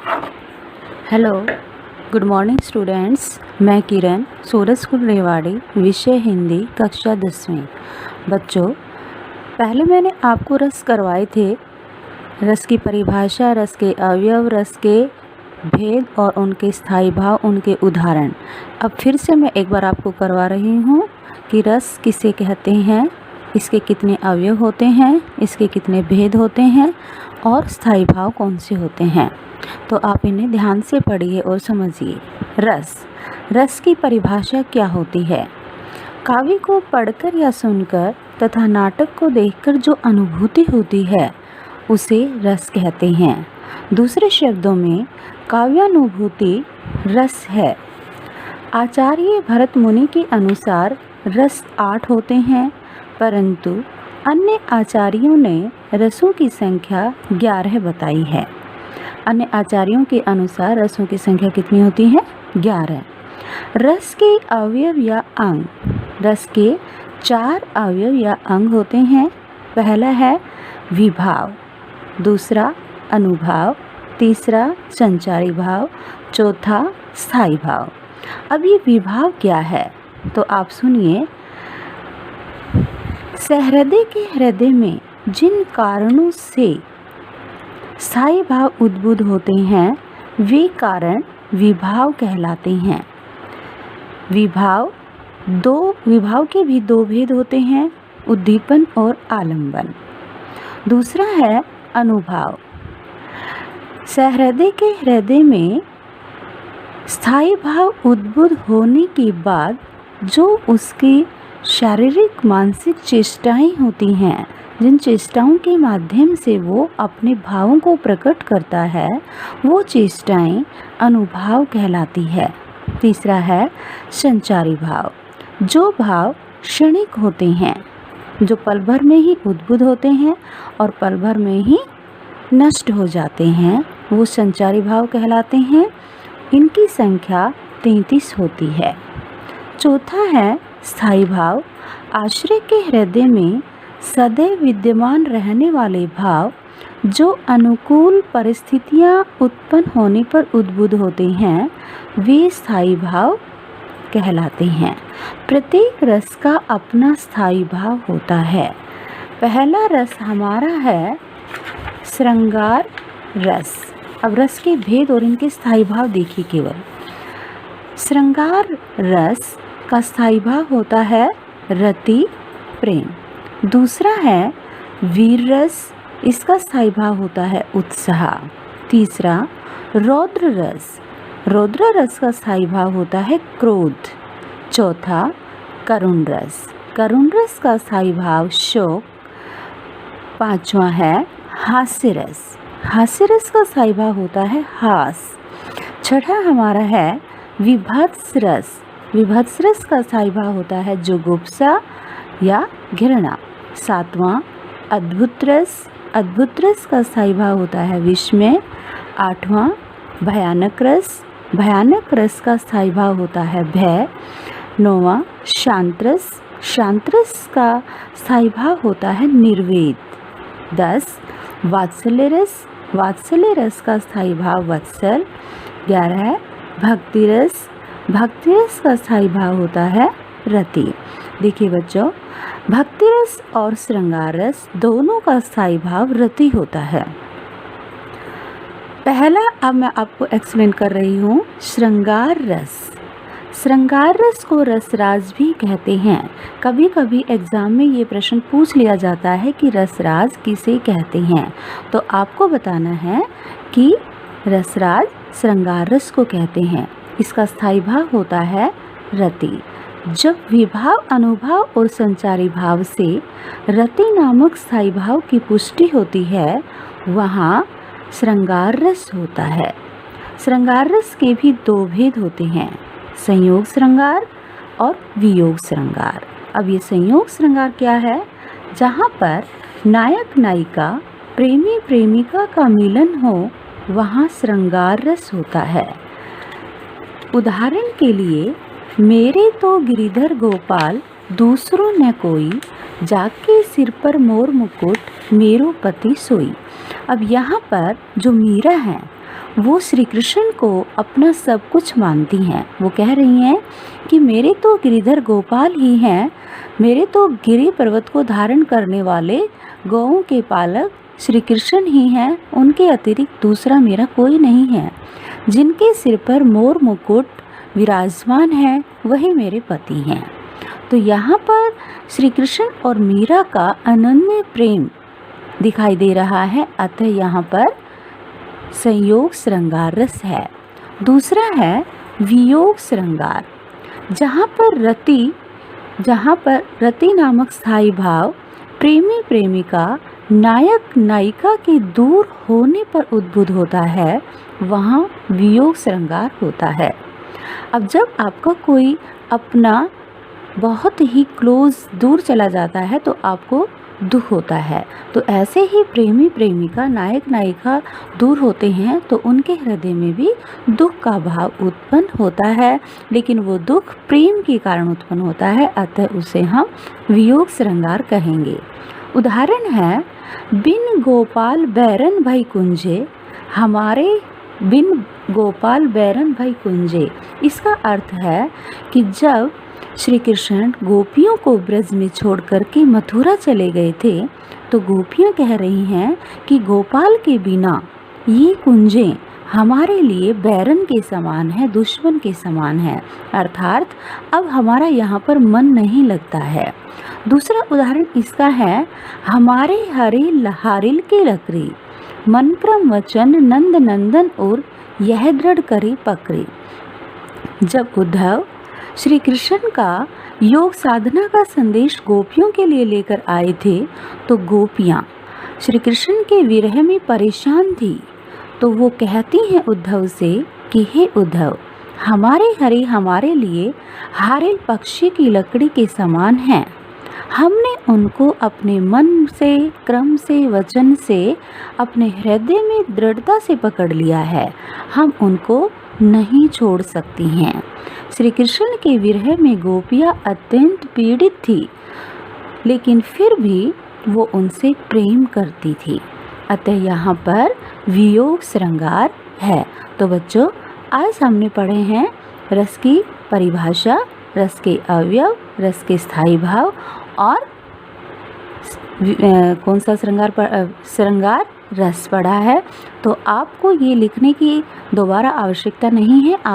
Hello, good morning students. मैं किरण, सूरज school Rewari, विषय हिंदी, कक्षा 10वीं। बच्चों, पहले मैंने आपको रस करवाए थे। रस की परिभाषा, रस के अवयव, रस के भेद और उनके स्थायी भाव, उनके उदाहरण। अब फिर से मैं एक बार आपको करवा रही हूँ कि रस किसे कहते हैं, इसके कितने अवयव होते हैं, इसके कितने भेद होते हैं और स्थायी भाव कौन से होते हैं। तो आप इन्हें ध्यान से पढ़िए और समझिए। रस की परिभाषा क्या होती है? काव्य को पढ़कर या सुनकर तथा नाटक को देखकर जो अनुभूति होती है उसे रस कहते हैं। दूसरे शब्दों में काव्यानुभूति रस है। आचार्य भरत मुनि के अनुसार रस 8 होते हैं, परंतु अन्य आचार्यों ने रसों की संख्या 11 बताई है। अन्य आचार्यों के अनुसार रसों की संख्या कितनी होती है? 11। रस के अवयव या अंग। रस के 4 अवयव या अंग होते हैं। पहला है विभाव, दूसरा अनुभाव, तीसरा संचारी भाव, चौथा स्थायी भाव। अब ये विभाव क्या है तो आप सुनिए। सहृदय के हृदय में जिन कारणों से स्थायी भाव उद्भूत होते हैं वे कारण विभाव कहलाते हैं। विभाव के भी 2 भेद होते हैं, उद्दीपन और आलंबन। दूसरा है अनुभाव। सहृदय के हृदय में स्थायी भाव उद्भूत होने के बाद जो उसकी शारीरिक मानसिक चेष्टाएं होती हैं, जिन चेष्टाओं के माध्यम से वो अपने भावों को प्रकट करता है, वो चेष्टाएं अनुभाव कहलाती है। तीसरा है संचारी भाव। जो भाव क्षणिक होते हैं, जो पल भर में ही उद्भूत होते हैं और पल भर में ही नष्ट हो जाते हैं, वो संचारी भाव कहलाते हैं। इनकी संख्या 33 होती है। चौथा है स्थायी भाव। आश्रय के हृदय में सदैव विद्यमान रहने वाले भाव जो अनुकूल परिस्थितियां उत्पन्न होने पर उद्भूत होते हैं, वे स्थायी भाव कहलाते हैं। प्रत्येक रस का अपना स्थायी भाव होता है। पहला रस हमारा है श्रृंगार रस। अब रस के भेद और इनके स्थायी भाव देखिए केवल। श्रृंगार रस का स्थायी भाव होता है रति, प्रेम। दूसरा है वीर रस, इसका स्थायी भाव होता है उत्साह। तीसरा रौद्र रस। रौद्र रस का स्थायी भाव होता है क्रोध। चौथा करुण रस। करुण रस का स्थायी भाव शोक। पांचवा है हास्य रस। हास्य रस का स्थायी भाव होता है हास। छठा हमारा है विभत्स रस। विभत्स रस का स्थायी भाव होता है जुगुप्सा या घृणा। सातवां अद्भुत रस। अद्भुत रस का स्थायी भाव होता है विस्मय। आठवां भयानक रस। भयानक रस का स्थायी भाव होता है भय। नौवां शांत रस। शांत रस का स्थायी भाव होता है निर्वेद। 10 वात्सल्य रस। वात्सल्य रस का स्थायी भाव वत्सल। 11 है भक्ति रस। भक्ति रस का स्थायी भाव होता है रति। देखिए बच्चों, भक्ति रस और श्रृंगार रस दोनों का स्थायी भाव रति होता है। पहला अब मैं आपको एक्सप्लेन कर रही हूँ श्रृंगार रस। श्रृंगार रस को रसराज भी कहते हैं। कभी कभी एग्जाम में ये प्रश्न पूछ लिया जाता है कि रसराज किसे कहते हैं, तो आपको बताना है कि रसराज श्रृंगार रस को कहते हैं। इसका स्थायी भाव होता है रति। जब विभाव, अनुभाव और संचारी भाव से रति नामक स्थायी भाव की पुष्टि होती है, वहाँ श्रृंगार रस होता है। श्रृंगार रस के भी 2 भेद होते हैं, संयोग श्रृंगार और वियोग श्रृंगार। अब ये संयोग श्रृंगार क्या है? जहाँ पर नायक नायिका, प्रेमी प्रेमिका का मिलन हो, वहाँ श्रृंगार रस होता है। उदाहरण के लिए, मेरे तो गिरिधर गोपाल दूसरों न कोई, जाके सिर पर मोर मुकुट मेरो पति सोई। अब यहाँ पर जो मीरा है वो श्री कृष्ण को अपना सब कुछ मानती हैं। वो कह रही हैं कि मेरे तो गिरिधर गोपाल ही हैं, मेरे तो गिरि पर्वत को धारण करने वाले गौओं के पालक श्री कृष्ण ही हैं, उनके अतिरिक्त दूसरा मेरा कोई नहीं है। जिनके सिर पर मोर मुकुट विराजमान है वही मेरे पति हैं। तो यहाँ पर श्री कृष्ण और मीरा का अनन्य प्रेम दिखाई दे रहा है, अतः यहाँ पर संयोग श्रृंगार रस है। दूसरा है वियोग श्रृंगार, जहाँ पर रति नामक स्थायी भाव प्रेमी प्रेमिका नायक नायिका के दूर होने पर उद्भुत होता है, वहाँ वियोग श्रृंगार होता है। अब जब आपका कोई अपना बहुत ही क्लोज दूर चला जाता है तो आपको दुख होता है। तो ऐसे ही प्रेमी प्रेमिका नायक नायिका दूर होते हैं तो उनके हृदय में भी दुख का भाव उत्पन्न होता है, लेकिन वो दुख प्रेम के कारण उत्पन्न होता है, अतः उसे हम वियोग श्रृंगार कहेंगे। उदाहरण है बिन गोपाल बैरन भई कुंजे, हमारे बिन गोपाल बैरन भई कुंजे। इसका अर्थ है कि जब श्री कृष्ण गोपियों को ब्रज में छोड़ करके मथुरा चले गए थे तो गोपियाँ कह रही हैं कि गोपाल के बिना ये कुंजें हमारे लिए बैरन के समान है, दुश्मन के समान है, अर्थात अब हमारा यहाँ पर मन नहीं लगता है। दूसरा उदाहरण इसका है हमारे हारिल के लकड़ी, मन क्रम वचन नंद नंदन और यह दृढ़ करी पकड़ी। जब उद्धव श्री कृष्ण का योग साधना का संदेश गोपियों के लिए लेकर आए थे तो गोपियाँ श्री कृष्ण के विरह में परेशान थी, तो वो कहती हैं उद्धव से कि हे उद्धव, हमारे हरि हमारे लिए हारिल पक्षी की लकड़ी के समान हैं। हमने उनको अपने मन से, क्रम से, वचन से अपने हृदय में दृढ़ता से पकड़ लिया है, हम उनको नहीं छोड़ सकती हैं। श्री कृष्ण के विरह में गोपियाँ अत्यंत पीड़ित थी, लेकिन फिर भी वो उनसे प्रेम करती थी, अतः यहाँ पर वियोग श्रृंगार है। तो बच्चों, आज हमने पढ़े हैं रस की परिभाषा, रस के अवयव, रस के स्थायी भाव और कौन सा श्रृंगार रस पढ़ा है। तो आपको ये लिखने की दोबारा आवश्यकता नहीं है, आप